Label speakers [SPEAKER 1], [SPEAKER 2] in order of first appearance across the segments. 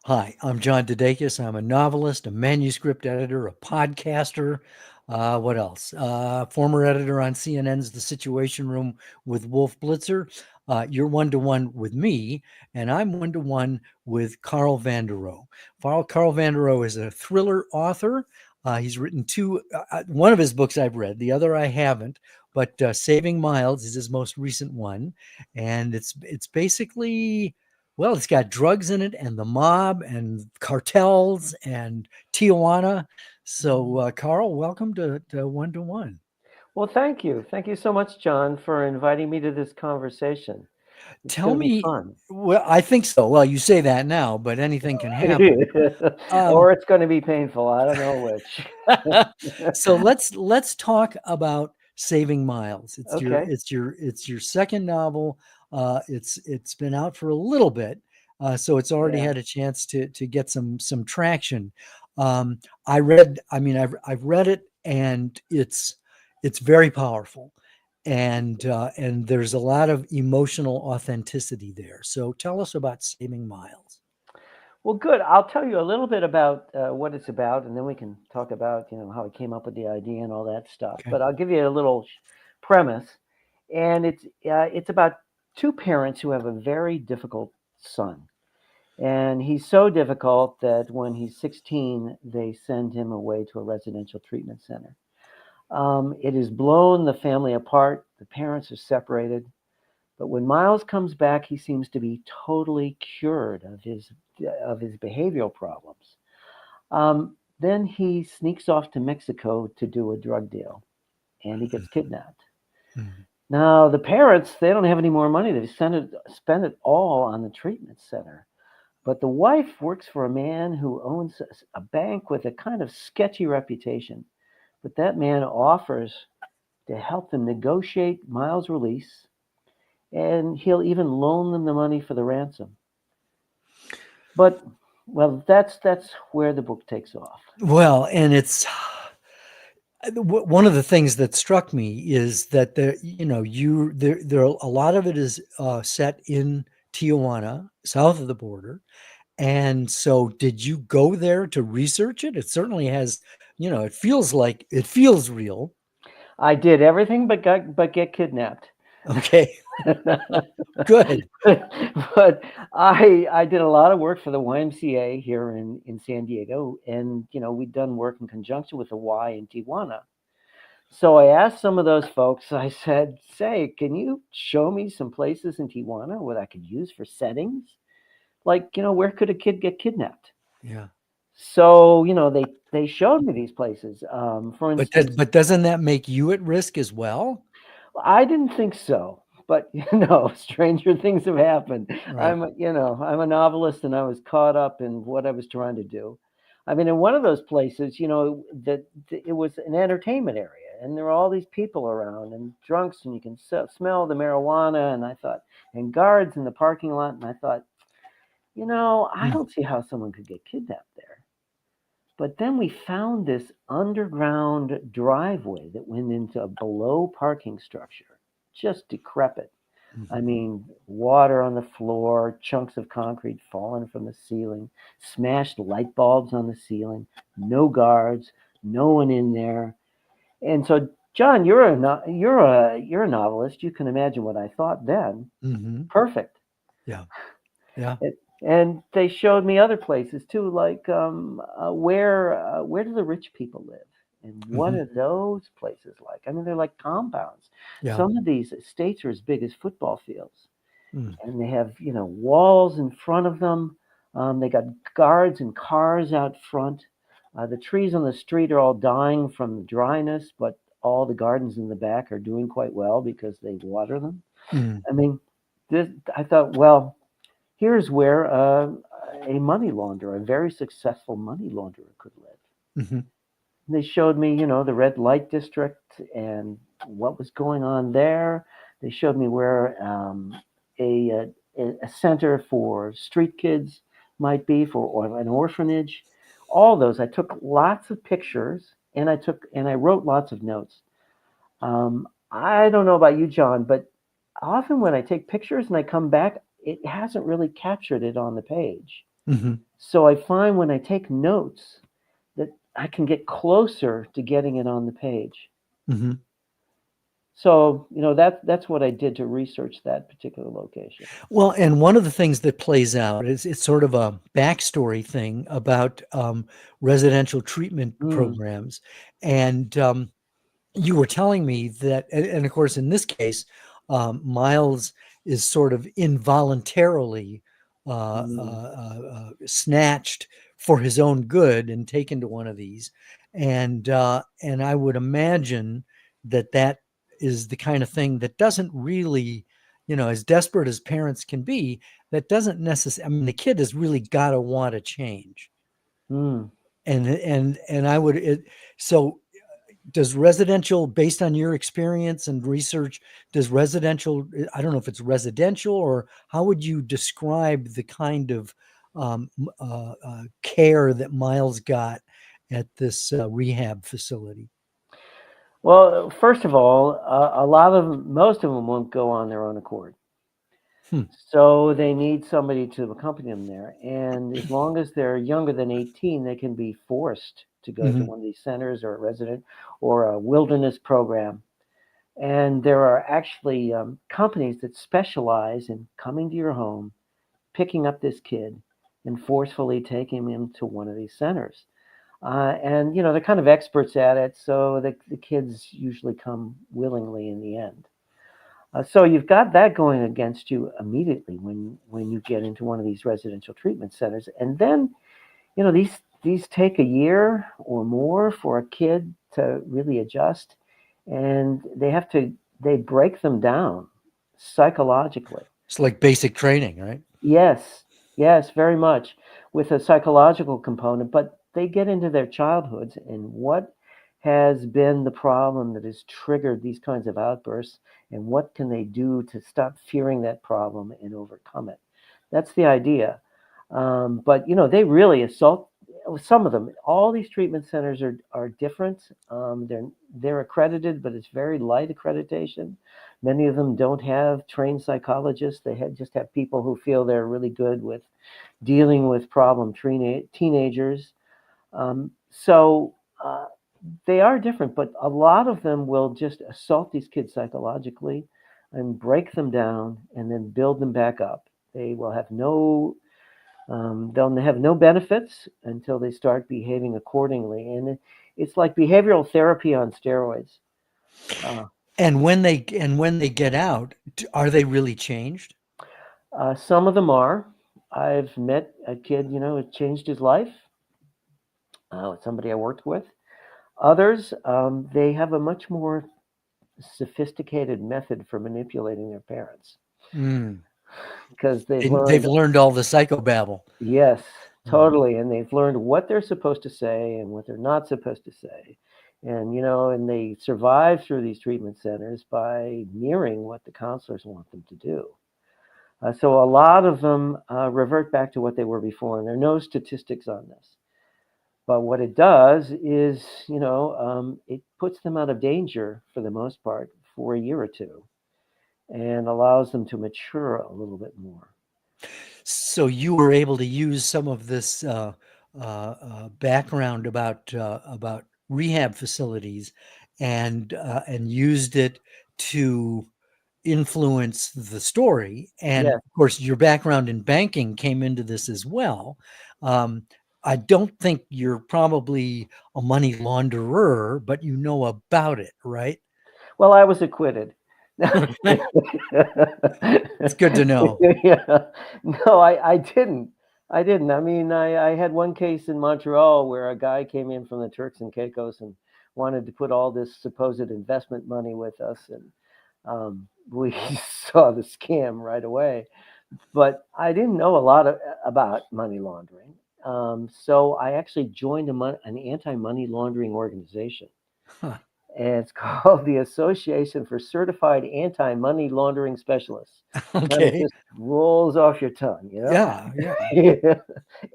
[SPEAKER 1] Hi, I'm John DeDakis. I'm a novelist, a manuscript editor, a podcaster. What else? Former editor on CNN's The Situation Room with Wolf Blitzer. You're one to one with me, and I'm one to one with Carl Vonderau. Carl Vonderau is a thriller author. He's written one of his books I've read, the other I haven't. But Saving Miles is his most recent one, and it's basically it's got drugs in it and the mob and cartels and Tijuana. So, Carl, welcome to One to One.
[SPEAKER 2] Well, thank you. Thank you so much, John, for inviting me to this conversation. It's
[SPEAKER 1] Tell
[SPEAKER 2] going to be
[SPEAKER 1] me,
[SPEAKER 2] fun.
[SPEAKER 1] well, I think so. Well, you say that now, but anything can happen. Um,
[SPEAKER 2] Or it's going to be painful. I don't know which.
[SPEAKER 1] so let's talk about Saving Miles.
[SPEAKER 2] Okay.
[SPEAKER 1] It's your second novel. It's been out for a little bit, so it's already
[SPEAKER 2] Yeah.
[SPEAKER 1] had a chance to get some traction. I read. I mean, I've read it, and it's very powerful, and there's a lot of emotional authenticity there. So tell us about Saving Miles.
[SPEAKER 2] Well, good. I'll tell you a little bit about what it's about, and then we can talk about, how I came up with the idea and all that stuff.
[SPEAKER 1] Okay.
[SPEAKER 2] But I'll give you a little premise, and it's about two parents who have a very difficult son. And he's so difficult that when he's 16, they send him away to a residential treatment center. It has blown the family apart. The parents are separated. But when Miles comes back, he seems to be totally cured of his behavioral problems. Then he sneaks off to Mexico to do a drug deal, and he gets kidnapped.
[SPEAKER 1] Mhm.
[SPEAKER 2] Now the parents, they don't have any more money. They've spent it all on the treatment center. But the wife works for a man who owns a bank with a kind of sketchy reputation. But that man offers to help them negotiate Miles' release, and he'll even loan them the money for the ransom. But well, that's where the book takes off.
[SPEAKER 1] Well, and it's one of the things that struck me is that there a lot of it is set in Tijuana, south of the border. And so, did you go there to research it? It certainly has, it feels real.
[SPEAKER 2] I did everything but get kidnapped.
[SPEAKER 1] Okay, good.
[SPEAKER 2] But I did a lot of work for the YMCA here in San Diego, and we'd done work in conjunction with the Y in Tijuana. So I asked some of those folks. I said, "Say, can you show me some places in Tijuana what I could use for settings? Like, where could a kid get kidnapped?"
[SPEAKER 1] Yeah,
[SPEAKER 2] So they showed me these places. For instance,
[SPEAKER 1] but doesn't that make you at risk as well?
[SPEAKER 2] I didn't think so, but stranger things have happened.
[SPEAKER 1] Right.
[SPEAKER 2] I'm a novelist, and I was caught up in what I was trying to do. I mean, in one of those places, that it was an entertainment area, and there were all these people around and drunks, and you can smell the marijuana. And I thought, and guards in the parking lot, and I thought, I
[SPEAKER 1] Mm.
[SPEAKER 2] don't see how someone could get kidnapped there. But then we found this underground driveway that went into a below parking structure, just decrepit. I
[SPEAKER 1] Mhm.
[SPEAKER 2] mean, water on the floor, chunks of concrete falling from the ceiling, smashed light bulbs on the ceiling, no guards, no one in there. And so, John, you're a novelist. You can imagine what I thought then.
[SPEAKER 1] Mhm.
[SPEAKER 2] Perfect.
[SPEAKER 1] Yeah. Yeah.
[SPEAKER 2] And they showed me other places too, like where do the rich people live, and what
[SPEAKER 1] Mhm.
[SPEAKER 2] are those places like? I mean, they're like compounds.
[SPEAKER 1] Yeah.
[SPEAKER 2] Some of these estates are as big as football fields,
[SPEAKER 1] Mm.
[SPEAKER 2] and they have walls in front of them. They got guards and cars out front. The trees on the street are all dying from the dryness, but all the gardens in the back are doing quite well because they water them.
[SPEAKER 1] Mm.
[SPEAKER 2] I mean, I thought, well, here's where a money launderer, a very successful money launderer, could live.
[SPEAKER 1] Mhm.
[SPEAKER 2] And they showed me, the red light district and what was going on there. They showed me where a center for street kids might be, for or an orphanage. All those. I took lots of pictures, and I wrote lots of notes. I don't know about you, John, but often when I take pictures and I come back, it hasn't really captured it on the page.
[SPEAKER 1] Hmm.
[SPEAKER 2] So I find when I take notes that I can get closer to getting it on the page.
[SPEAKER 1] Hmm.
[SPEAKER 2] So, that's what I did to research that particular location.
[SPEAKER 1] Well, and one of the things that plays out is it's sort of a backstory thing about residential treatment
[SPEAKER 2] Mm,
[SPEAKER 1] programs. And you were telling me that, and of course, in this case, Miles is sort of involuntarily
[SPEAKER 2] mm,
[SPEAKER 1] snatched for his own good and taken to one of these, and I would imagine that that is the kind of thing that doesn't really, as desperate as parents can be, that doesn't necessarily. I mean, the kid has really got to want to change,
[SPEAKER 2] mm.
[SPEAKER 1] and I would so does residential, based on your experience and research, does residential, I don't know if it's residential, or how would you describe the kind of care that Miles got at this rehab facility?
[SPEAKER 2] Well, first of all, most of them won't go on their own accord.
[SPEAKER 1] Hmm.
[SPEAKER 2] So they need somebody to accompany them there. And as long as they're younger than 18, they can be forced to go to
[SPEAKER 1] Hmm.
[SPEAKER 2] one of these centers or a resident or a wilderness program. And there are actually companies that specialize in coming to your home, picking up this kid, and forcefully taking him to one of these centers. And, they're kind of experts at it. So the kids usually come willingly in the end. So you've got that going against you immediately when you get into one of these residential treatment centers, and then these take a year or more for a kid to really adjust, and they break them down psychologically.
[SPEAKER 1] It's like basic training, right?
[SPEAKER 2] Yes, yes, very much with a psychological component, but they get into their childhoods and what has been the problem that has triggered these kinds of outbursts, and what can they do to stop fearing that problem and overcome it. That's the idea. But they really assault some of them. All these treatment centers are different. They're accredited, but it's very light accreditation. Many of them don't have trained psychologists. Just have people who feel they're really good with dealing with problem teenagers. So they are different, but a lot of them will just assault these kids psychologically and break them down and then build them back up. They will have they'll have no benefits until they start behaving accordingly. And it's like behavioral therapy on steroids. Uh,
[SPEAKER 1] And when they get out, are they really changed?
[SPEAKER 2] some of them are. I've met a kid, it changed his life. Somebody I worked with. Others, they have a much more sophisticated method for manipulating their parents
[SPEAKER 1] Mm.
[SPEAKER 2] because they've
[SPEAKER 1] They've
[SPEAKER 2] learned.
[SPEAKER 1] learned all the psychobabble.
[SPEAKER 2] Yes,
[SPEAKER 1] Mm.
[SPEAKER 2] totally. And they've learned what they're supposed to say and what they're not supposed to say. And they survive through these treatment centers by mirroring what the counselors want them to do. So a lot of them revert back to what they were before, and there are no statistics on this. But what it does is, it puts them out of danger for the most part for a year or two and allows them to mature a little bit more.
[SPEAKER 1] So you were able to use some of this background about rehab facilities, and used it to influence the story. And
[SPEAKER 2] Yeah.
[SPEAKER 1] of course, your background in banking came into this as well. Um, I don't think you're probably a money launderer, but you know about it, right?
[SPEAKER 2] Well, I was acquitted.
[SPEAKER 1] It's good to know.
[SPEAKER 2] Yeah. No, I didn't. I didn't. I mean, I had one case in Montreal where a guy came in from the Turks and Caicos and wanted to put all this supposed investment money with us, and we saw the scam right away. But I didn't know a lot about money laundering. So I actually joined an anti-money laundering organization.
[SPEAKER 1] Huh.
[SPEAKER 2] And it's called the Association for Certified Anti-Money Laundering Specialists. Kind of
[SPEAKER 1] Okay.
[SPEAKER 2] just rolls off your tongue,
[SPEAKER 1] Yeah. Yeah.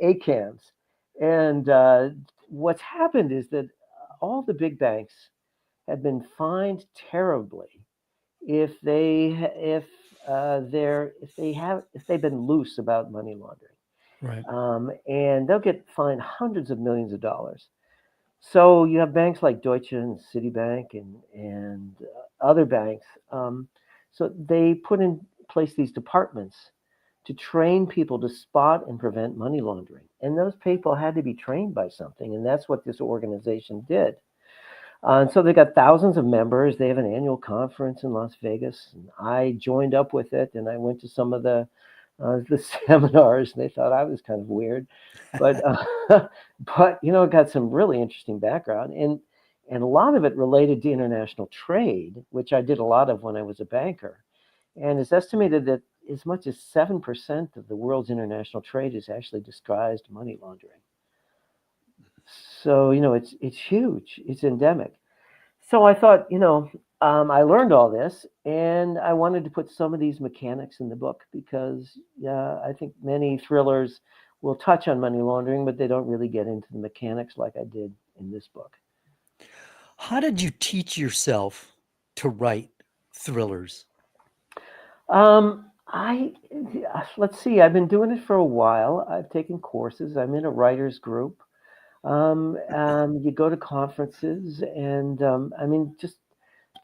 [SPEAKER 2] ACAMs. And what's happened is that all the big banks have been fined terribly if they ha- if they've been loose about money laundering.
[SPEAKER 1] Right.
[SPEAKER 2] And they'll get fined hundreds of millions of dollars. So you have banks like Deutsche and Citibank and other banks. So they put in place these departments to train people to spot and prevent money laundering. And those people had to be trained by something, and that's what this organization did. And so they got thousands of members. They have an annual conference in Las Vegas. And I joined up with it, and I went to some of the seminars. And they thought I was kind of weird, but but it got some really interesting background, and a lot of it related to international trade, which I did a lot of when I was a banker. And it's estimated that as much as 7% of the world's international trade is actually disguised money laundering. So it's huge. It's endemic. So I thought, I learned all this, and I wanted to put some of these mechanics in the book because I think many thrillers will touch on money laundering, but they don't really get into the mechanics like I did in this book.
[SPEAKER 1] How did you teach yourself to write thrillers?
[SPEAKER 2] I Let's see. I've been doing it for a while. I've taken courses. I'm in a writers group. You go to conferences, and just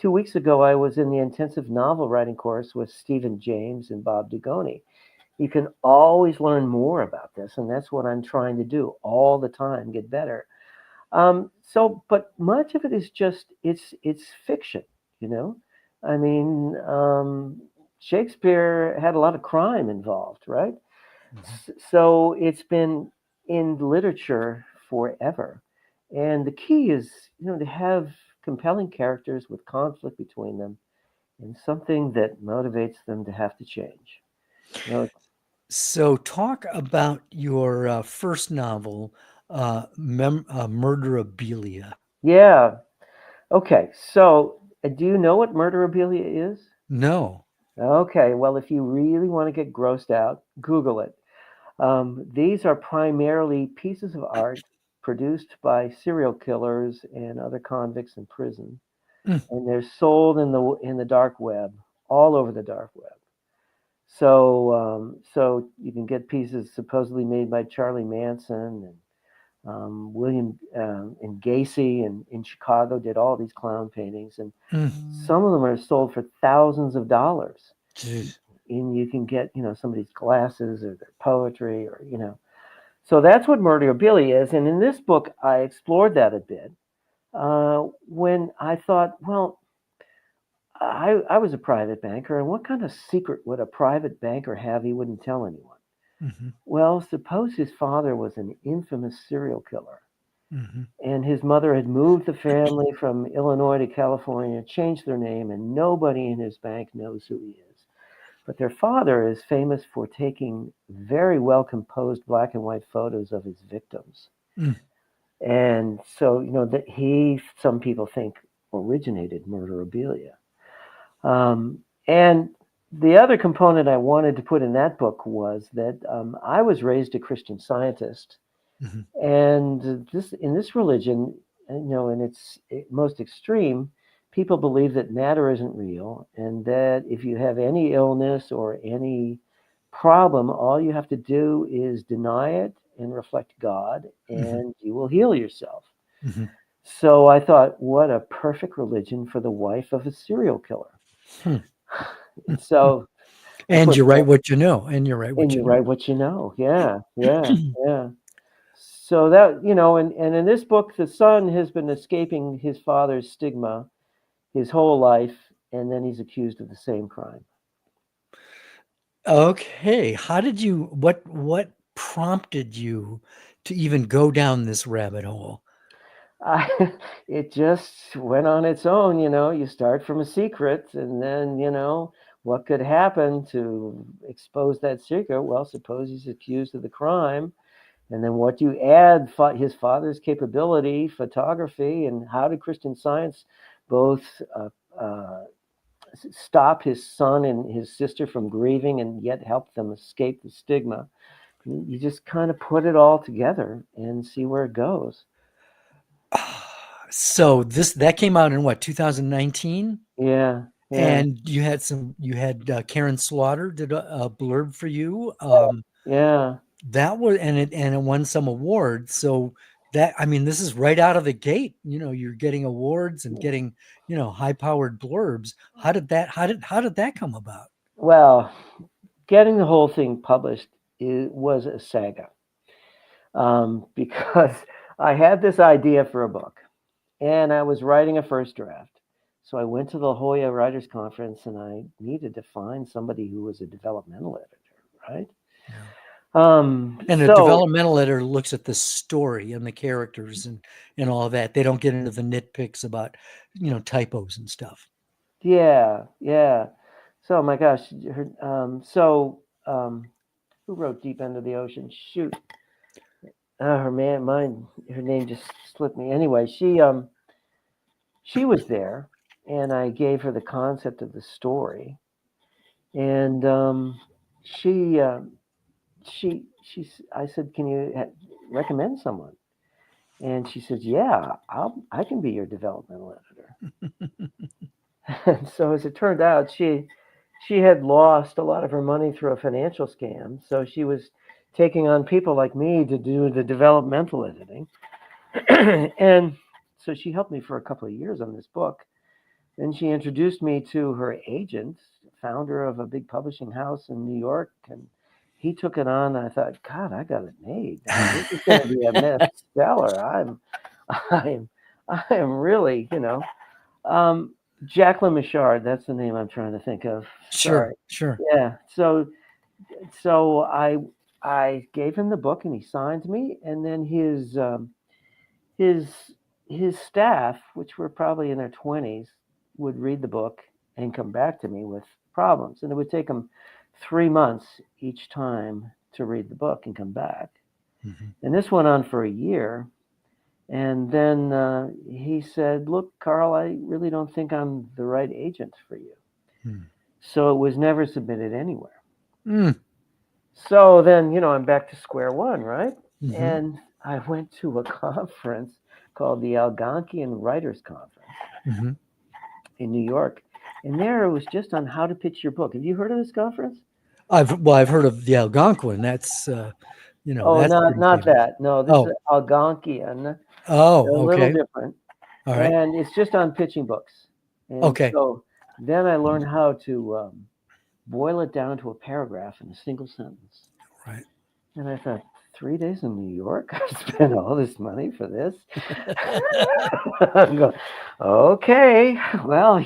[SPEAKER 2] 2 weeks ago, I was in the intensive novel writing course with Stephen James and Bob Dugoni. You can always learn more about this, and that's what I'm trying to do all the time, get better. But much of it is just it's fiction, you know. I mean, Shakespeare had a lot of crime involved, right?
[SPEAKER 1] Mhm.
[SPEAKER 2] So it's been in literature forever. And the key is, to have compelling characters with conflict between them and something that motivates them to have to change. You know,
[SPEAKER 1] So, talk about your first novel, Murderabilia.
[SPEAKER 2] yeah. Okay. So, do you know what murderabilia is?
[SPEAKER 1] No.
[SPEAKER 2] Okay. Well, if you really want to get grossed out, Google it. These are primarily pieces of art produced by serial killers and other convicts in prison,
[SPEAKER 1] Mm,
[SPEAKER 2] and they're sold in the dark web, all over the dark web. So you can get pieces supposedly made by Charlie Manson and William and Gacy in Chicago did all these clown paintings, and
[SPEAKER 1] mm.
[SPEAKER 2] some of them are sold for thousands of dollars.
[SPEAKER 1] Jeez.
[SPEAKER 2] And you can get somebody's glasses or their poetry or So that's what murderabilia is, and in this book I explored that a bit. When I thought, well, I was a private banker, and what kind of secret would a private banker have he wouldn't tell anyone?
[SPEAKER 1] Mhm,
[SPEAKER 2] Well, suppose his father was an infamous serial killer,
[SPEAKER 1] mhm,
[SPEAKER 2] and his mother had moved the family from Illinois to California, changed their name, and nobody in his bank knows who he is. But their father is famous for taking very well composed black and white photos of his victims.
[SPEAKER 1] mm.
[SPEAKER 2] And so, that some people think, originated murderabilia. And the other component I wanted to put in that book was that I was raised a Christian Scientist,
[SPEAKER 1] Mhm,
[SPEAKER 2] and in this religion, in its most extreme, people believe that matter isn't real, and that if you have any illness or any problem, all you have to do is deny it and reflect God,
[SPEAKER 1] mhm,
[SPEAKER 2] and you will heal yourself.
[SPEAKER 1] mhm.
[SPEAKER 2] So I thought, what a perfect religion for the wife of a serial killer.
[SPEAKER 1] Hmm, hmm, hmm.
[SPEAKER 2] So I
[SPEAKER 1] And
[SPEAKER 2] put
[SPEAKER 1] you write what you know. And you write
[SPEAKER 2] and
[SPEAKER 1] what
[SPEAKER 2] you
[SPEAKER 1] you know.
[SPEAKER 2] write what you know. Yeah, yeah, yeah. So that, and in this book, the son has been escaping his father's stigma his whole life, and then he's accused of the same crime.
[SPEAKER 1] Okay. What prompted you to even go down this rabbit hole?
[SPEAKER 2] It just went on its own, You start from a secret, and then, what could happen to expose that secret? Well, suppose he's accused of the crime. And then what do you add? His father's capability, photography, and how did Christian Science both uh, stop his son and his sister from grieving and yet help them escape the stigma? You just kind of put it all together and see where it goes.
[SPEAKER 1] So this that came out in what, 2019?
[SPEAKER 2] Yeah, yeah,
[SPEAKER 1] And you had Karen Slaughter did a blurb for you.
[SPEAKER 2] yeah.
[SPEAKER 1] That was, and it won some awards. So that, I mean, this is right out of the gate. You're getting awards and getting, high-powered blurbs. How did that come about?
[SPEAKER 2] Well, getting the whole thing published was a saga, because I had this idea for a book, and I was writing a first draft. So I went to the Hoya Writers Conference, and I needed to find somebody who was a developmental editor, right?
[SPEAKER 1] Yeah.
[SPEAKER 2] Um,
[SPEAKER 1] And a
[SPEAKER 2] so
[SPEAKER 1] developmental editor looks at the story and the characters and all that. They don't get into the nitpicks about, typos and stuff.
[SPEAKER 2] yeah, yeah. So my gosh, who wrote Deep End of the Ocean? Shoot, her name just slipped me. Anyway, she was there, and I gave her the concept of the story, and she I said, "Can you recommend someone?" And she said, "Yeah, I can be your developmental editor." And so as it turned out, she had lost a lot of her money through a financial scam, so she was taking on people like me to do the developmental editing. And so she helped me for a couple of years on this book. Then she introduced me to her agent, founder of a big publishing house in New York, and he took it on. And I thought, God, I got it made. I mean, this is going to be a bestseller. I'm, I am really, Um, Jacqueline Michard, that's the name I'm trying to think of. Sorry.
[SPEAKER 1] Sure.
[SPEAKER 2] Yeah. So I gave him the book, and he signed me, and then his his staff, which were probably in their 20s, would read the book and come back to me with problems. And it would take them 3 months each time to read the book and come back.
[SPEAKER 1] Mm-hmm.
[SPEAKER 2] And this went on for a year. And then he said, "Look, Carl, I really don't think I'm the right agent for you."
[SPEAKER 1] Mm.
[SPEAKER 2] So it was never submitted anywhere.
[SPEAKER 1] Mm.
[SPEAKER 2] So then, I'm back to square one, right?
[SPEAKER 1] Mm-hmm.
[SPEAKER 2] And I went to a conference called the Algonquian Writers Conference
[SPEAKER 1] Mm-hmm.
[SPEAKER 2] in New York. And there it was just on how to pitch your book. Have you heard of this conference?
[SPEAKER 1] I've heard of the Algonquin. That's
[SPEAKER 2] Oh,
[SPEAKER 1] that's
[SPEAKER 2] not
[SPEAKER 1] pretty
[SPEAKER 2] not
[SPEAKER 1] famous.
[SPEAKER 2] that. No, this is
[SPEAKER 1] Oh,
[SPEAKER 2] Algonquian. They're a
[SPEAKER 1] oh,
[SPEAKER 2] little
[SPEAKER 1] okay.
[SPEAKER 2] different.
[SPEAKER 1] All right.
[SPEAKER 2] And it's just on pitching books. And
[SPEAKER 1] Okay.
[SPEAKER 2] so then I learned how to boil it down to a paragraph in a single sentence.
[SPEAKER 1] Right.
[SPEAKER 2] And I thought, 3 days in New York? I spent all this money for this? I'm going, okay, well,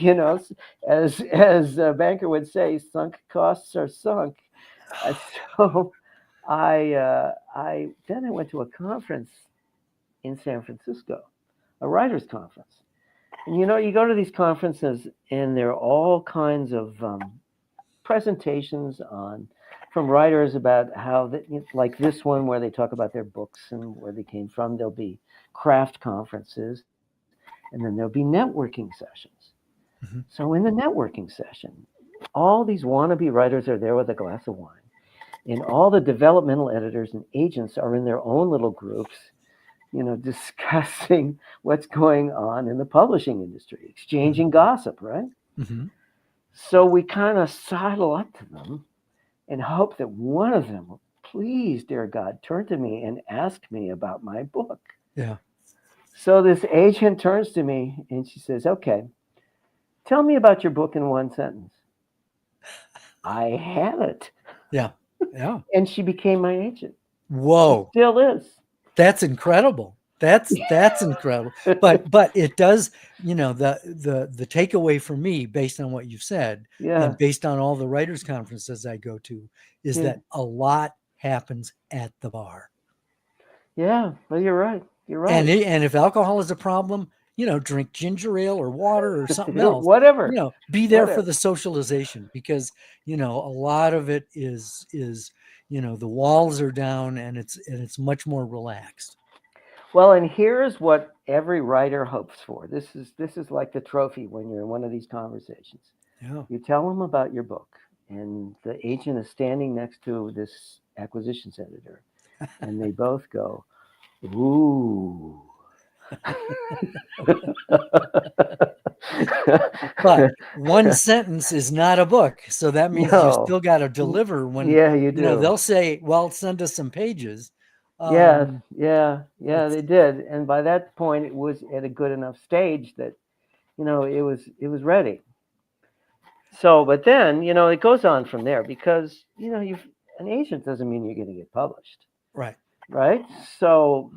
[SPEAKER 2] as a banker would say, sunk costs are sunk. Uh, So I then I went to a conference in San Francisco, a writers conference. And you go to these conferences, and there are all kinds of presentations on from writers about how like this one where they talk about their books and where they came from. There'll be craft conferences, and then there'll be networking sessions.
[SPEAKER 1] Mm-hmm.
[SPEAKER 2] So in the networking session, all these wannabe writers are there with a glass of wine, and all the developmental editors and agents are in their own little groups, discussing what's going on in the publishing industry, exchanging gossip, right?
[SPEAKER 1] Mm-hmm.
[SPEAKER 2] So we kind of sidle up to them and hope that one of them will, please, dear God, turn to me and ask me about my book.
[SPEAKER 1] Yeah.
[SPEAKER 2] So this agent turns to me and she says, "Okay, tell me about your book in one sentence." I had it.
[SPEAKER 1] Yeah. Yeah.
[SPEAKER 2] And she became my agent. She
[SPEAKER 1] Whoa.
[SPEAKER 2] still is.
[SPEAKER 1] That's incredible. That's incredible. But it does, the takeaway for me, based on what you've said,
[SPEAKER 2] Yeah.
[SPEAKER 1] and based on all the writers' conferences I go to, is
[SPEAKER 2] Yeah.
[SPEAKER 1] that a lot happens at the bar.
[SPEAKER 2] Yeah. Well, you're right. You're
[SPEAKER 1] And
[SPEAKER 2] right.
[SPEAKER 1] and if alcohol is a problem, drink ginger ale or water or something else.
[SPEAKER 2] Whatever.
[SPEAKER 1] Be there for
[SPEAKER 2] Whatever.
[SPEAKER 1] the socialization, because a lot of it is the walls are down, and it's much more relaxed.
[SPEAKER 2] Well, and here's what every writer hopes for. This is like the trophy when you're in one of these conversations.
[SPEAKER 1] Yeah.
[SPEAKER 2] You tell them about your book, and the agent is standing next to this acquisitions editor, and they both go, "Ooh."
[SPEAKER 1] But one sentence is not a book, so that means you still
[SPEAKER 2] No.
[SPEAKER 1] got to deliver when,
[SPEAKER 2] Yeah, you do.
[SPEAKER 1] they'll say, well, send us some pages.
[SPEAKER 2] Yes,
[SPEAKER 1] Um,
[SPEAKER 2] yeah,
[SPEAKER 1] it's
[SPEAKER 2] they did. And by that point, it was at a good enough stage that it was ready. So, but then it goes on from there because you've an agent doesn't mean you're going to get published,
[SPEAKER 1] right.
[SPEAKER 2] right? So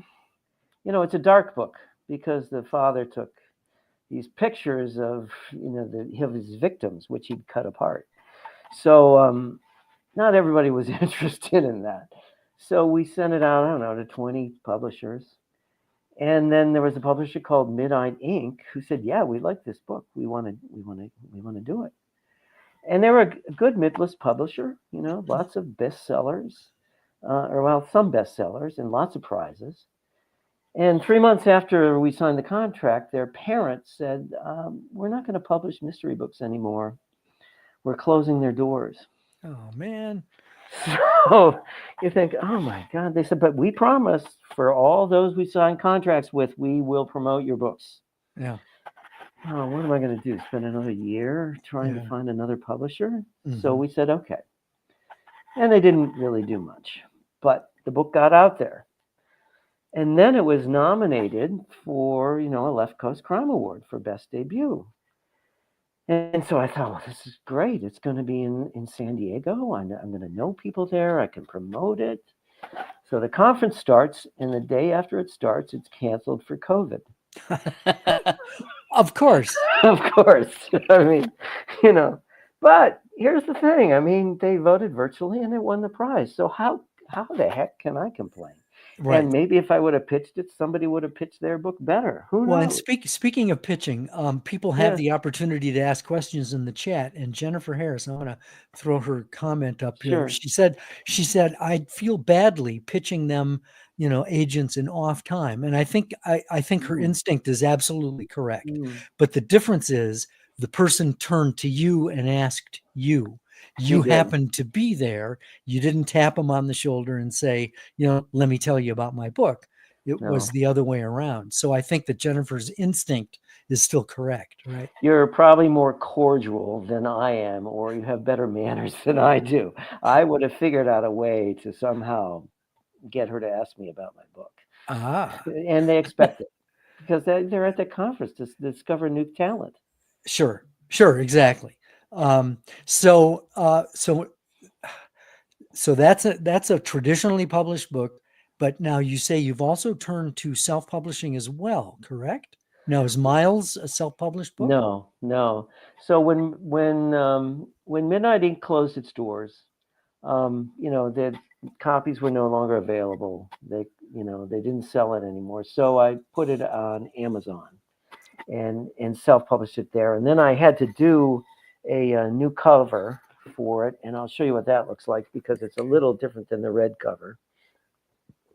[SPEAKER 2] it's a dark book because the father took these pictures of of his victims, which he'd cut apart. So not everybody was interested in that. So we sent it out, I don't know, to 20 publishers. And then there was a publisher called Midnight Inc. who said, "Yeah, we like this book. We want to do it." And they were a good midlist publisher, lots of bestsellers, or well, some bestsellers and lots of prizes. And 3 months after we signed the contract, their parents said, "We're not going to publish mystery books anymore. We're closing their doors."
[SPEAKER 1] Oh man.
[SPEAKER 2] So you think, "Oh my God." They said, "But we promise for all those we signed contracts with, we will promote your books."
[SPEAKER 1] Yeah.
[SPEAKER 2] Oh, what am I going to do? Spend another year trying to
[SPEAKER 1] Yeah.
[SPEAKER 2] find another publisher? So
[SPEAKER 1] Mhm.
[SPEAKER 2] we said, okay. And they didn't really do much, but the book got out there. And then it was nominated for, a Left Coast Crime Award for Best Debut. And so I thought, well, this is great. It's going to be in San Diego. I'm going to know people there. I can promote it. So the conference starts, and the day after it starts, it's canceled for COVID.
[SPEAKER 1] Of course.
[SPEAKER 2] Of course. I mean, you know, but here's the thing. I mean, they voted virtually and it won the prize. So how the heck can I complain? And
[SPEAKER 1] Right.
[SPEAKER 2] maybe if I would have pitched it, somebody would have pitched their book better. Who
[SPEAKER 1] Well, and
[SPEAKER 2] knows?
[SPEAKER 1] speaking of pitching, people have
[SPEAKER 2] Yes,
[SPEAKER 1] the opportunity to ask questions in the chat. And Jennifer Harris, I want to throw her comment up here.
[SPEAKER 2] sure.
[SPEAKER 1] She said, I feel badly pitching them, agents in off time. And I think her
[SPEAKER 2] Mm,
[SPEAKER 1] instinct is absolutely correct.
[SPEAKER 2] mm.
[SPEAKER 1] But the difference is the person turned to you and asked you.
[SPEAKER 2] They
[SPEAKER 1] You
[SPEAKER 2] did.
[SPEAKER 1] happened to be there. You didn't tap them on the shoulder and say, let me tell you about my book. It was
[SPEAKER 2] No.
[SPEAKER 1] the other way around. So I think that Jennifer's instinct is still correct, right?
[SPEAKER 2] You're probably more cordial than I am, or you have better manners than I do. I would have figured out a way to somehow get her to ask me about my book.
[SPEAKER 1] Ah,
[SPEAKER 2] And they expect it because they're at the conference to discover new talent.
[SPEAKER 1] sure, exactly. Um, so, uh, so, so that's a traditionally published book, but now you say you've also turned to self-publishing as well, correct? Now, is Miles a self-published book?
[SPEAKER 2] No, no. So when Midnight Ink closed its doors, the copies were no longer available. They didn't sell it anymore. So I put it on Amazon and self-published it there. And then I had to do a new cover for it, and I'll show you what that looks like because it's a little different than the red cover.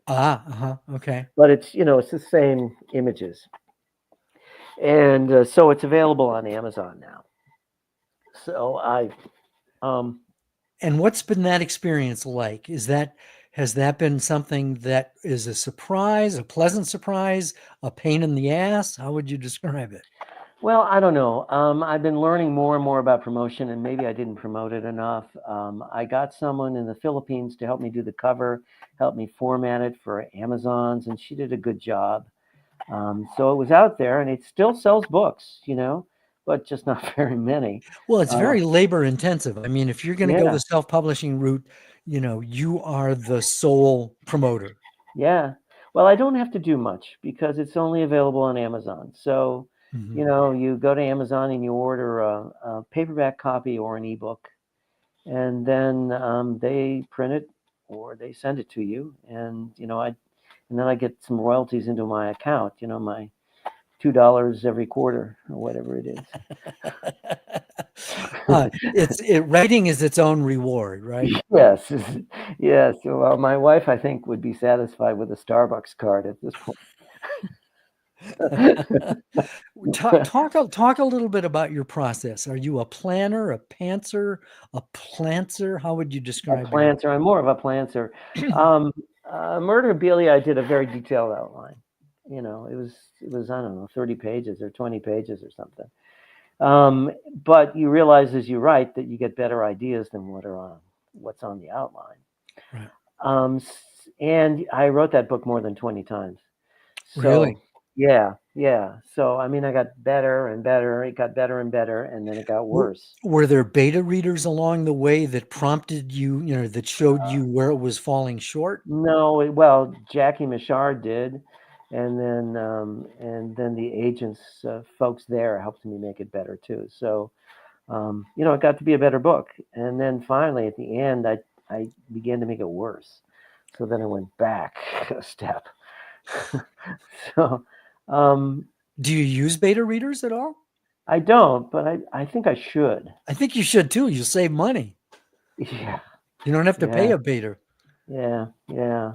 [SPEAKER 1] Okay.
[SPEAKER 2] But it's the same images, and so it's available on Amazon now. So um,
[SPEAKER 1] And what's been that experience like? Has that been something that is a surprise, a pleasant surprise, a pain in the ass? How would you describe it?
[SPEAKER 2] well, I don't know. I've been learning more and more about promotion, and maybe I didn't promote it enough. I got someone in the Philippines to help me do the cover, help me format it for Amazon's, and she did a good job. So it was out there, and it still sells books, but just not very many.
[SPEAKER 1] Well, it's
[SPEAKER 2] Uh,
[SPEAKER 1] very labor intensive. I mean, if you're going to go
[SPEAKER 2] yeah,
[SPEAKER 1] the self-publishing route, you are the sole promoter.
[SPEAKER 2] yeah. Well, I don't have to do much because it's only available on Amazon. So,
[SPEAKER 1] Mhm.
[SPEAKER 2] you go to Amazon and you order a paperback copy or an ebook, and then they print it or they send it to you, and then I get some royalties into my account. My $2 every quarter or whatever it is.
[SPEAKER 1] Writing is its own reward, right?
[SPEAKER 2] Yes, yes. Well, my wife, I think, would be satisfied with a Starbucks card at this point.
[SPEAKER 1] Talk a little bit about your process. Are you a planner, a pantser, a plantser? How would you
[SPEAKER 2] A
[SPEAKER 1] describe your?
[SPEAKER 2] planter. I'm more of a planter. Um, Murder Belia, I did a very detailed outline. It was I don't know 30 pages or 20 pages or something. But you realize as you write that you get better ideas than what's on the outline.
[SPEAKER 1] Right.
[SPEAKER 2] And I wrote that book more than 20 times.
[SPEAKER 1] Really?
[SPEAKER 2] So yeah, yeah. So I mean, I got better and better. It got better and better, and then it got
[SPEAKER 1] Were,
[SPEAKER 2] worse.
[SPEAKER 1] were there beta readers along the way that prompted you, that showed you where it was falling short?
[SPEAKER 2] No, well, Jackie Michard did, and then the agents, folks there helped me make it better too. So it got to be a better book. And then finally, at the end, I began to make it worse. So then I went back a step. So um,
[SPEAKER 1] Do you use beta readers at all?
[SPEAKER 2] I don't, but I think I should.
[SPEAKER 1] I think you should too. You'll save money.
[SPEAKER 2] Yeah,
[SPEAKER 1] You don't have to pay
[SPEAKER 2] yeah,
[SPEAKER 1] a beta.
[SPEAKER 2] yeah, yeah,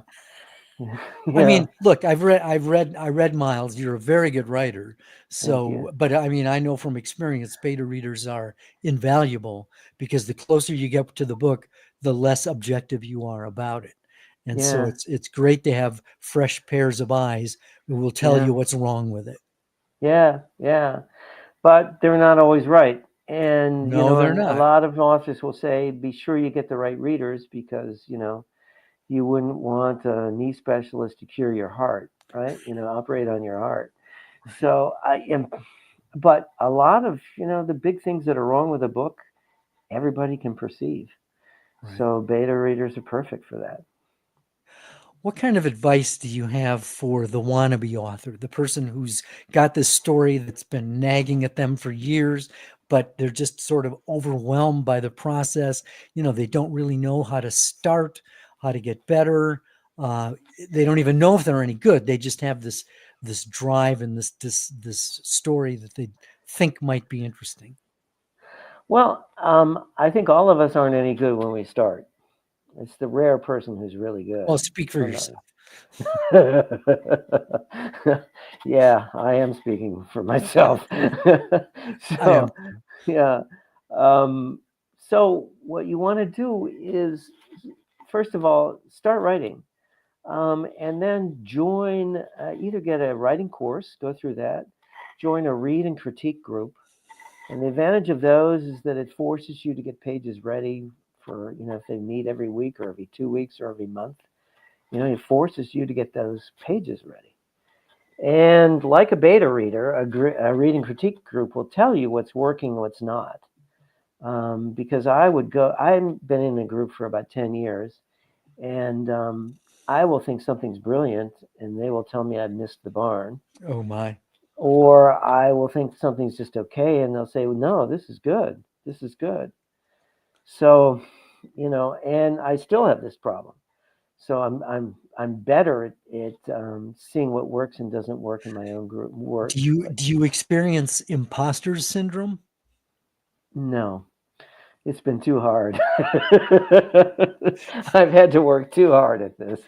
[SPEAKER 1] I
[SPEAKER 2] yeah.
[SPEAKER 1] mean, look, I read Miles. You're a very good writer.
[SPEAKER 2] Thank you.
[SPEAKER 1] So, but I mean, I know from experience, beta readers are invaluable because the closer you get to the book, the less objective you are about it. And so
[SPEAKER 2] Yeah,
[SPEAKER 1] it's great to have fresh pairs of eyes who will tell
[SPEAKER 2] yeah,
[SPEAKER 1] you what's wrong with it.
[SPEAKER 2] yeah, yeah. But they're not always right. And,
[SPEAKER 1] No, they're
[SPEAKER 2] and a
[SPEAKER 1] not.
[SPEAKER 2] lot of authors will say, be sure you get the right readers because, you wouldn't want a knee specialist to cure your heart, right? Operate on your heart.
[SPEAKER 1] Right,
[SPEAKER 2] So but a lot of, the big things that are wrong with a book, everybody can perceive.
[SPEAKER 1] right.
[SPEAKER 2] So beta readers are perfect for that.
[SPEAKER 1] What kind of advice do you have for the wannabe author, the person who's got this story that's been nagging at them for years, but they're just sort of overwhelmed by the process? They don't really know how to start, how to get better. Uh, they don't even know if they're any good. They just have this drive and this story that they think might be interesting.
[SPEAKER 2] Well, I think all of us aren't any good when we start. It's the rare person who's really
[SPEAKER 1] Well,
[SPEAKER 2] good.
[SPEAKER 1] speak for yourself.
[SPEAKER 2] Yeah, I am speaking for myself.
[SPEAKER 1] I am.
[SPEAKER 2] So, yeah. Um, so, what you want to do is, first of all, start writing. And then either get a writing course, go through that, join a read and critique group. And the advantage of those is that it forces you to get pages ready for, if they meet every week or every 2 weeks or every month. It forces you to get those pages ready. And like a beta reader, a reading critique group will tell you what's working and what's not. Because I've been in a group for about 10 years, and I will think something's brilliant, and they will tell me I've missed the barn.
[SPEAKER 1] Oh my.
[SPEAKER 2] Or I will think something's just okay, and they'll say, well, no, this is good. This is good. So, and I still have this problem. So I'm better at seeing what works and doesn't work in my own group work.
[SPEAKER 1] Do you experience imposter syndrome?
[SPEAKER 2] No, it's been too hard. I've had to work too hard at this.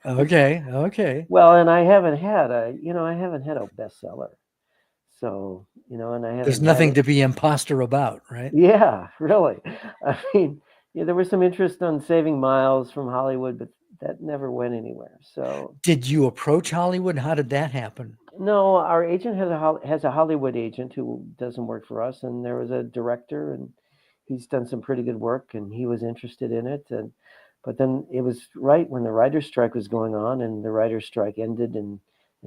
[SPEAKER 1] Okay, okay.
[SPEAKER 2] Well, and I haven't had a bestseller. So, and I
[SPEAKER 1] There's
[SPEAKER 2] haven't had
[SPEAKER 1] nothing
[SPEAKER 2] it.
[SPEAKER 1] to be imposter about, right?
[SPEAKER 2] Yeah, really. I mean, yeah, there was some interest on Saving Miles from Hollywood, but that never went anywhere. So,
[SPEAKER 1] Did you approach Hollywood? How did that happen?
[SPEAKER 2] no, our agent has a Hollywood agent who doesn't work for us, and there was a director, and he's done some pretty good work, and he was interested in it, and but then it was right when the writer's strike was going on, and the writer's strike ended, and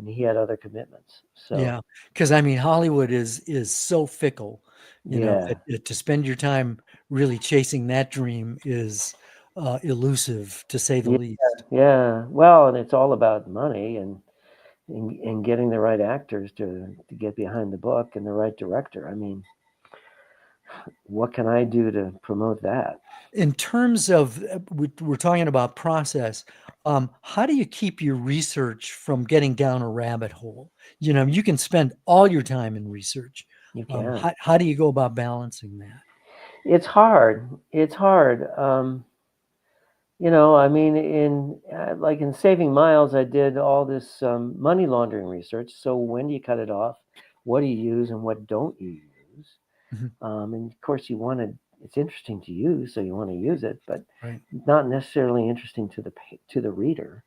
[SPEAKER 2] he had other commitments. So,
[SPEAKER 1] Yeah, because I mean, Hollywood is so fickle,
[SPEAKER 2] yeah,
[SPEAKER 1] that to spend your time really chasing that dream is elusive, to say the
[SPEAKER 2] yeah,
[SPEAKER 1] least.
[SPEAKER 2] yeah. Well, and it's all about money and getting the right actors to get behind the book and the right director. I mean, what can I do to promote that?
[SPEAKER 1] In terms of, we're talking about process, how do you keep your research from getting down a rabbit hole? You can spend all your time in research.
[SPEAKER 2] You can.
[SPEAKER 1] How do you go about balancing that?
[SPEAKER 2] It's hard. It's hard. I mean, in Saving Miles, I did all this money laundering research. So when do you cut it off? What do you use and what don't you use?
[SPEAKER 1] Mhm.
[SPEAKER 2] And of course, it's interesting to use, so you want to use it, but
[SPEAKER 1] Right.
[SPEAKER 2] not necessarily interesting to the reader.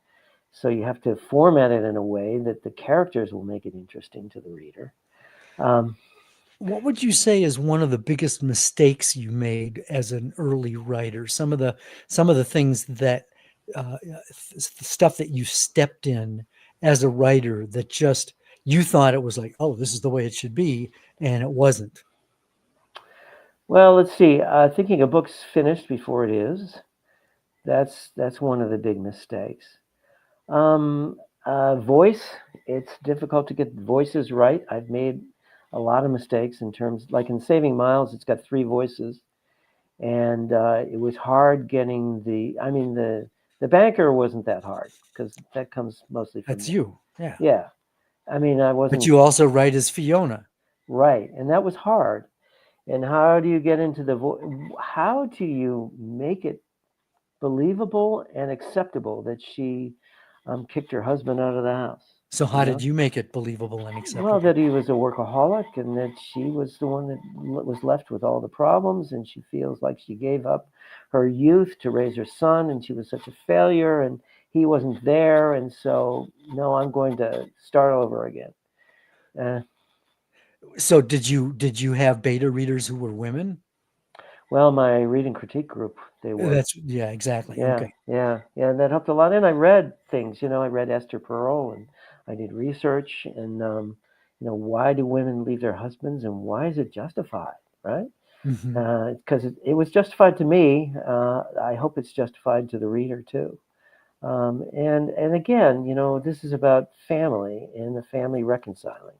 [SPEAKER 2] So you have to format it in a way that the characters will make it interesting to the reader.
[SPEAKER 1] What would you say is one of the biggest mistakes you made as an early writer? Some of the things that stuff that you stepped in as a writer that just you thought it was like, oh, this is the way it should be, and it wasn't.
[SPEAKER 2] Well, let's see. Thinking a book's finished before it is. That's one of the big mistakes. Voice. It's difficult to get voices right. I've made a lot of mistakes in terms, like in Saving Miles, it's got 3 voices, and it was hard getting the banker wasn't that hard because that comes mostly from
[SPEAKER 1] That's
[SPEAKER 2] me.
[SPEAKER 1] you, yeah.
[SPEAKER 2] Yeah, I mean I
[SPEAKER 1] But
[SPEAKER 2] wasn't
[SPEAKER 1] you also write as Fiona.
[SPEAKER 2] right, and that was hard. And how do you get into how do you make it believable and acceptable that she kicked her husband out of the house?
[SPEAKER 1] So
[SPEAKER 2] You
[SPEAKER 1] how
[SPEAKER 2] know?
[SPEAKER 1] did you make it believable and
[SPEAKER 2] Well,
[SPEAKER 1] acceptable?
[SPEAKER 2] that he was a workaholic and that she was the one that was left with all the problems, and she feels like she gave up her youth to raise her son, and she was such a failure, and he wasn't there, and so no, I'm going to start over again.
[SPEAKER 1] So did you have beta readers who were women?
[SPEAKER 2] Well, my reading critique group, they were.
[SPEAKER 1] Yeah, exactly.
[SPEAKER 2] Yeah,
[SPEAKER 1] Okay.
[SPEAKER 2] yeah, and that helped a lot. And I read things, I read Esther Perel, and I did research, and why do women leave their husbands, and why is it justified, right?
[SPEAKER 1] Mhm.
[SPEAKER 2] Because it was justified to me. I hope it's justified to the reader too. And again, this is about family and the family reconciling.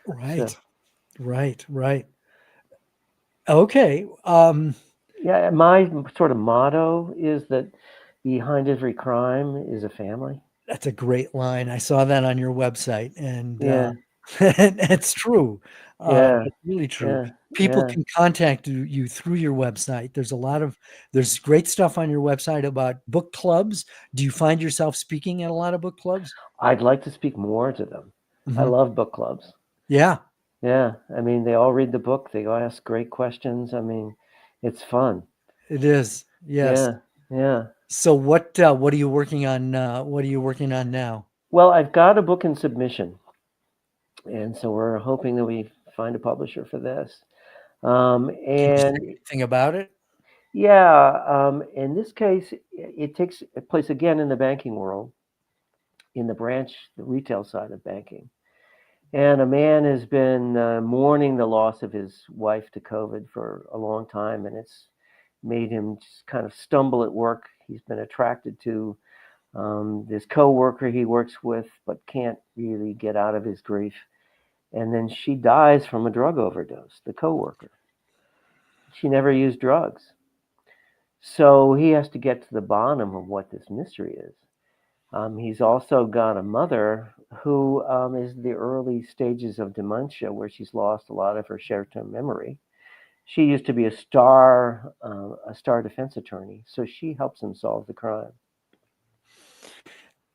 [SPEAKER 2] So
[SPEAKER 1] Right. Okay.
[SPEAKER 2] yeah, my sort of motto is that behind every crime is a family.
[SPEAKER 1] That's a great line. I saw that on your website, and
[SPEAKER 2] Yeah,
[SPEAKER 1] it's true.
[SPEAKER 2] yeah,
[SPEAKER 1] It's really true.
[SPEAKER 2] yeah,
[SPEAKER 1] People
[SPEAKER 2] yeah.
[SPEAKER 1] can contact you through your website. There's great stuff on your website about book clubs. Do you find yourself speaking at a lot of book clubs?
[SPEAKER 2] I'd like to speak more to them. I
[SPEAKER 1] Mhm.
[SPEAKER 2] love book clubs.
[SPEAKER 1] Yeah,
[SPEAKER 2] Yeah, I mean, they all read the book. They all ask great questions. I mean, it's fun.
[SPEAKER 1] it is. Yes.
[SPEAKER 2] Yeah, yeah.
[SPEAKER 1] So what are you working on? What are you working on now?
[SPEAKER 2] Well, I've got a book in submission, and so we're hoping that we find a publisher for this.
[SPEAKER 1] Can you say
[SPEAKER 2] And
[SPEAKER 1] anything about it?
[SPEAKER 2] yeah, in this case, it takes place again in the banking world, in the retail side of banking. And a man has been mourning the loss of his wife to COVID for a long time, and it's made him just kind of stumble at work. He's been attracted to this coworker he works with, but can't really get out of his grief. And then she dies from a drug overdose, the coworker. She never used drugs. So he has to get to the bottom of what this mystery is. He's also got a mother who is the early stages of dementia, where she's lost a lot of her short-term memory. She used to be a star defense attorney, so she helps him solve the crime.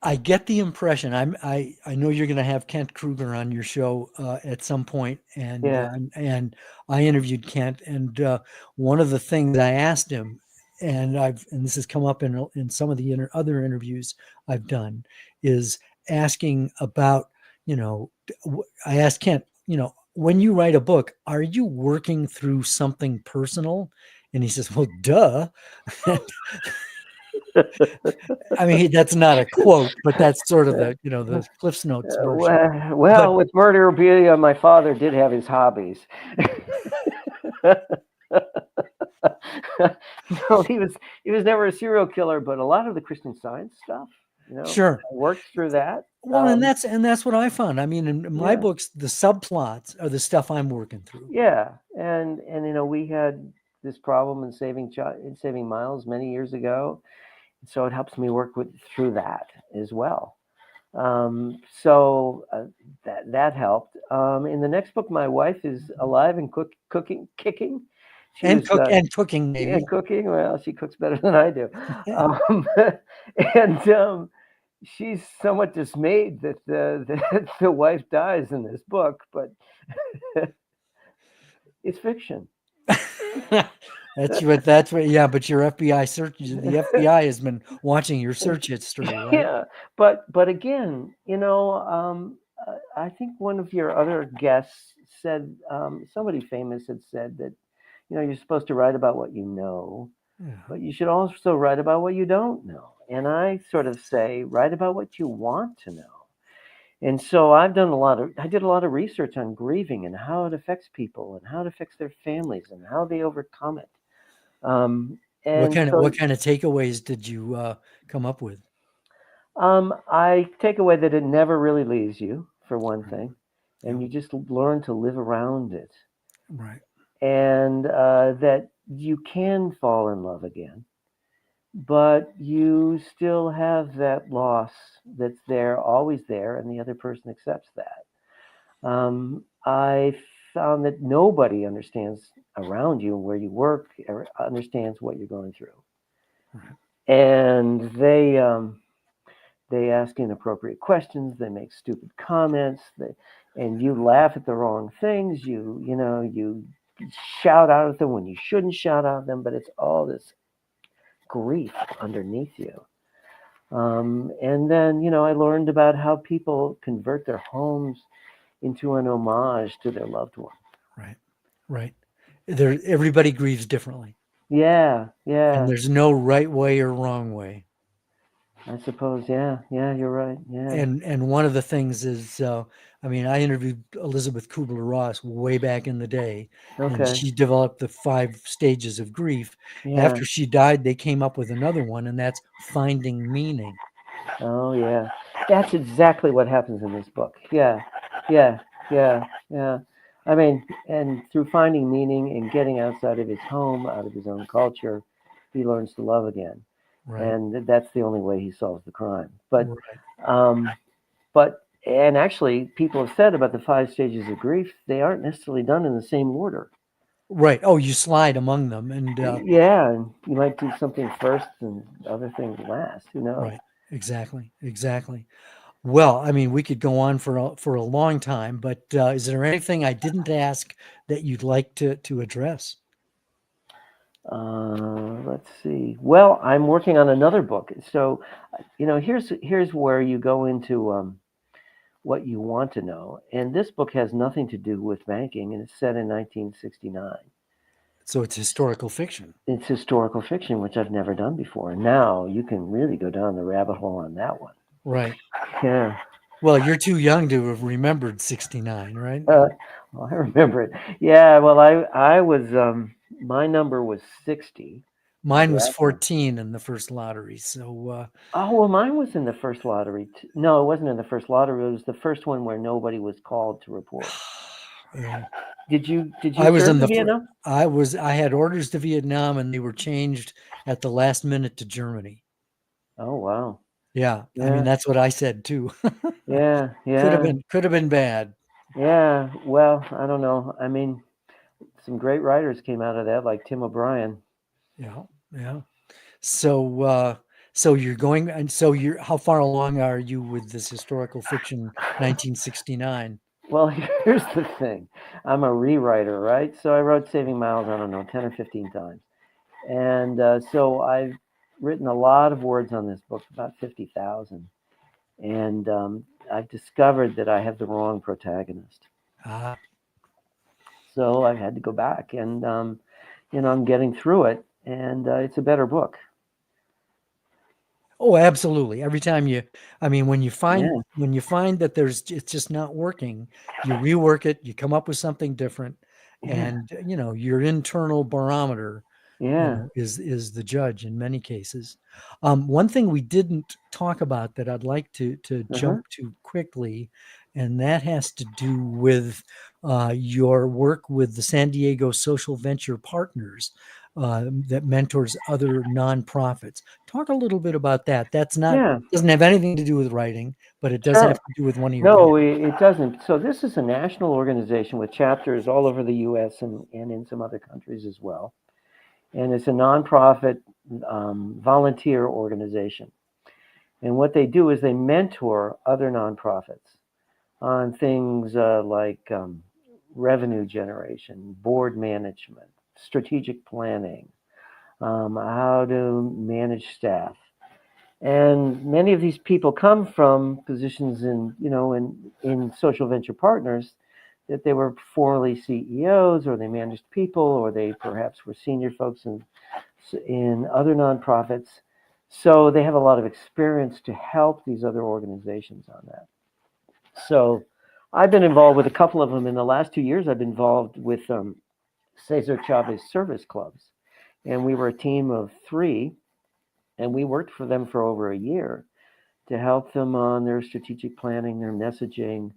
[SPEAKER 1] I get the impression I know you're going to have Kent Kruger on your show at some point,
[SPEAKER 2] Yeah,
[SPEAKER 1] and I interviewed Kent, and one of the things I asked him, and this has come up in some of the other interviews I've done, is asking about I asked Kent, when you write a book, are you working through something personal? And he says, well, duh. I mean, that's not a quote, but that's sort of the Cliff's Notes version. But
[SPEAKER 2] well, with murderabilia, my father did have his hobbies. No, he was never a serial killer, but a lot of the Christian Science stuff,
[SPEAKER 1] sure.
[SPEAKER 2] I worked through that.
[SPEAKER 1] Well, and that's what I found. I mean, in my
[SPEAKER 2] Yeah,
[SPEAKER 1] books, the subplots are the stuff I'm working through.
[SPEAKER 2] yeah, and we had this problem in Saving Miles many years ago, so it helps me work through that as well. So that helped. In the next book, my wife is alive and cooking, kicking. She was
[SPEAKER 1] And cooking
[SPEAKER 2] yeah,
[SPEAKER 1] maybe.
[SPEAKER 2] cooking. Well, she cooks better than I do. Um, and she's somewhat dismayed that the wife dies in this book, but it's fiction.
[SPEAKER 1] That's what, yeah, but your FBI search, the FBI has been watching your search history, right?
[SPEAKER 2] Yeah, but again, I think one of your other guests said, somebody famous had said that, you're supposed to write about what you know,
[SPEAKER 1] Yeah.
[SPEAKER 2] but you should also write about what you don't know. And I sort of say, write about what you want to know. And so I did a lot of research on grieving and how it affects people and how it affects their families and how they overcome it. Um,
[SPEAKER 1] What
[SPEAKER 2] and
[SPEAKER 1] kind of
[SPEAKER 2] so
[SPEAKER 1] what kind of takeaways did you come up with?
[SPEAKER 2] I take away that it never really leaves you, for one
[SPEAKER 1] Right.
[SPEAKER 2] thing,
[SPEAKER 1] Yeah.
[SPEAKER 2] and you just learn to live around it,
[SPEAKER 1] Right.
[SPEAKER 2] and that you can fall in love again, but you still have that loss that's there, always there, and the other person accepts that. I found that nobody understands around you where you work or understands what you're going through,
[SPEAKER 1] Right.
[SPEAKER 2] and they ask inappropriate questions. They make stupid comments. And you laugh at the wrong things. You shout out at them when you shouldn't shout out at them. But it's all this grief underneath you. And then I learned about how people convert their homes into an homage to their loved one.
[SPEAKER 1] Right. Right. Everybody grieves differently,
[SPEAKER 2] Yeah,
[SPEAKER 1] and
[SPEAKER 2] yeah.
[SPEAKER 1] there's no right way or wrong way.
[SPEAKER 2] I suppose. Yeah, yeah. You're right. Yeah.
[SPEAKER 1] And one of the things is, I mean, I interviewed Elizabeth Kubler-Ross way back in the day, and
[SPEAKER 2] Okay.
[SPEAKER 1] she developed the 5 stages of grief.
[SPEAKER 2] Yeah.
[SPEAKER 1] After she died, they came up with another one, and that's finding meaning.
[SPEAKER 2] Oh yeah, that's exactly what happens in this book. Yeah, yeah, yeah, yeah. I mean, and through finding meaning and getting outside of his home, out of his own culture, he learns to love again,
[SPEAKER 1] Right.
[SPEAKER 2] and that's the only way he solves the crime. But,
[SPEAKER 1] Right.
[SPEAKER 2] um, and actually, people have said about the 5 stages of grief, they aren't necessarily done in the same order.
[SPEAKER 1] Right. Oh, you slide among them, and
[SPEAKER 2] Yeah, and you might do something first and other things last. Who knows?
[SPEAKER 1] right. Exactly. Exactly. Well, I mean, we could go on for a long time, but is there anything I didn't ask that you'd like to address?
[SPEAKER 2] Let's see. Well, I'm working on another book. So, here's where you go into what you want to know. And this book has nothing to do with banking, and it's set in 1969.
[SPEAKER 1] So it's historical fiction.
[SPEAKER 2] It's historical fiction, which I've never done before. And now you can really go down the rabbit hole on that one.
[SPEAKER 1] Right.
[SPEAKER 2] Yeah.
[SPEAKER 1] Well, you're too young to have remembered 69, right?
[SPEAKER 2] Well, I remember it. Yeah. Well, I was my number was 60 at
[SPEAKER 1] Mine was
[SPEAKER 2] that time.
[SPEAKER 1] 14 in the first lottery. So,
[SPEAKER 2] Oh, well, mine was in the first lottery. No, it wasn't in the first lottery. It was the first one where nobody was called to report.
[SPEAKER 1] yeah,
[SPEAKER 2] Did you
[SPEAKER 1] I was
[SPEAKER 2] serve
[SPEAKER 1] in
[SPEAKER 2] in
[SPEAKER 1] the, fir-
[SPEAKER 2] Vietnam?
[SPEAKER 1] I had orders to Vietnam and they were changed at the last minute to Germany.
[SPEAKER 2] Oh, wow.
[SPEAKER 1] Yeah. I mean,
[SPEAKER 2] Yeah,
[SPEAKER 1] that's what I said too.
[SPEAKER 2] yeah,
[SPEAKER 1] Could have
[SPEAKER 2] yeah,
[SPEAKER 1] been bad.
[SPEAKER 2] yeah. Well, I don't know. I mean, some great writers came out of that, like Tim O'Brien.
[SPEAKER 1] Yeah. Yeah. So, so you're going, and so how far along are you with this historical fiction 1969?
[SPEAKER 2] Well, here's the thing. I'm a rewriter, right? So I wrote Saving Miles, I don't know, 10 or 15 times. And so I've written a lot of words on this book, about 50,000. And I've discovered that I have the wrong protagonist.
[SPEAKER 1] Ah,
[SPEAKER 2] So I had to go back, and I'm getting through it, and it's a better book.
[SPEAKER 1] oh, absolutely. Every time I mean,
[SPEAKER 2] Yeah,
[SPEAKER 1] when you find that it's just not working, you rework it, you come up with something different,
[SPEAKER 2] yeah,
[SPEAKER 1] and your internal barometer,
[SPEAKER 2] yeah.
[SPEAKER 1] is the judge in many cases. One thing we didn't talk about that I'd like to
[SPEAKER 2] Uh-huh.
[SPEAKER 1] jump to quickly, and that has to do with your work with the San Diego Social Venture Partners that mentors other nonprofits. Talk a little bit about that. That's not
[SPEAKER 2] Yeah,
[SPEAKER 1] doesn't have anything to do with writing, but it does have
[SPEAKER 2] sure.
[SPEAKER 1] to do with one of your books.
[SPEAKER 2] No, it doesn't. So this is a national organization with chapters all over the U.S. and in some other countries as well. And it's a nonprofit volunteer organization. And what they do is they mentor other nonprofits on things like revenue generation, board management, strategic planning, how to manage staff. And many of these people come from positions in social venture partners that they were formerly CEOs, or they managed people, or they perhaps were senior folks in other nonprofits. So they have a lot of experience to help these other organizations on that. So I've been involved with a couple of them. In the last 2 years, I've been involved with Cesar Chavez service clubs. And we were a team of 3, and we worked for them for over a year to help them on their strategic planning, their messaging,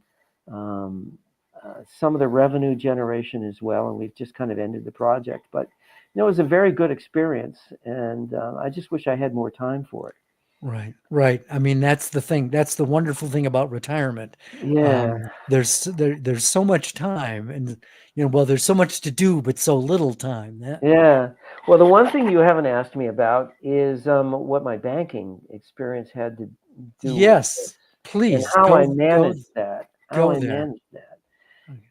[SPEAKER 2] some of the revenue generation as well. And we've just kind of ended the project. But it was a very good experience, and I just wish I had more time for it.
[SPEAKER 1] Right, right. I mean, that's the thing. That's the wonderful thing about retirement.
[SPEAKER 2] Yeah.
[SPEAKER 1] There's so much time, and well, there's so much to do, but so little time.
[SPEAKER 2] Yeah. Well, the one thing you haven't asked me about is what my banking experience had to do with
[SPEAKER 1] Yes,
[SPEAKER 2] this, and
[SPEAKER 1] please
[SPEAKER 2] how I
[SPEAKER 1] go
[SPEAKER 2] managed that.
[SPEAKER 1] go there.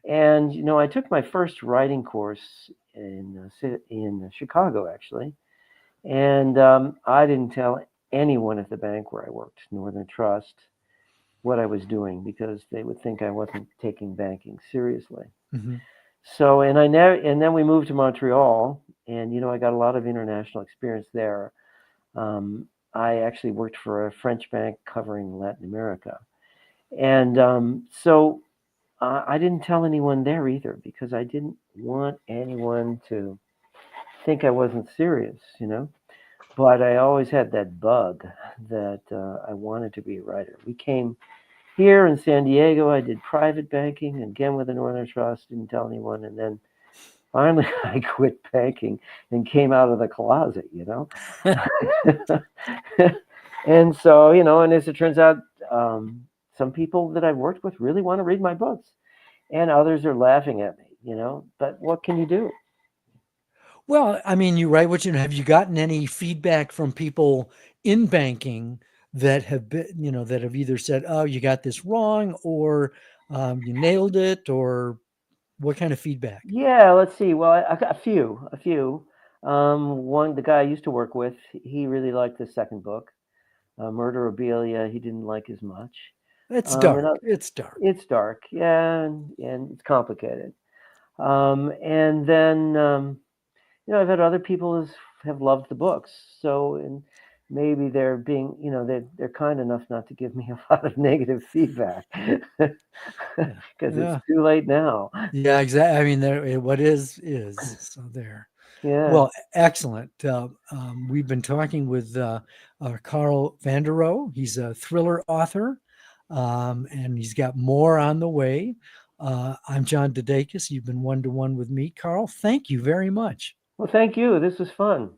[SPEAKER 2] And I took my first writing course in Chicago, actually, and I didn't tell anyone at the bank where I worked, Northern Trust, what I was doing, because they would think I wasn't taking banking seriously.
[SPEAKER 1] Mm-hmm.
[SPEAKER 2] So, and then we moved to Montreal, and I got a lot of international experience there. I actually worked for a French bank covering Latin America, and so I didn't tell anyone there either, because I didn't want anyone to think I wasn't serious, But I always had that bug that I wanted to be a writer. We came here in San Diego. I did private banking, again with the Northern Trust, didn't tell anyone. And then finally I quit banking and came out of the closet, And so, and as it turns out, some people that I've worked with really want to read my books, and others are laughing at me, but what can you do?
[SPEAKER 1] Well, I mean, you write what you know. Have you gotten any feedback from people in banking that have been, that have either said, "Oh, you got this wrong," or you nailed it, or what kind of feedback?
[SPEAKER 2] Yeah, let's see. Well, I got a few. The guy I used to work with, he really liked the second book, Murderabilia. He didn't like as much.
[SPEAKER 1] It's
[SPEAKER 2] And
[SPEAKER 1] dark. It's dark.
[SPEAKER 2] It's dark, yeah, and it's complicated. And then, I've had other people have loved the books. So, and maybe they're being, they're kind enough not to give me a lot of negative feedback, because it's too late now.
[SPEAKER 1] Yeah, exactly. I mean, what is so there.
[SPEAKER 2] Yeah.
[SPEAKER 1] Well, excellent. We've been talking with Carl Vonderau. He's a thriller author, and he's got more on the way. I'm John DeDakis. You've been one-to-one with me, Carl. Thank you very much.
[SPEAKER 2] Well, thank you. This was fun.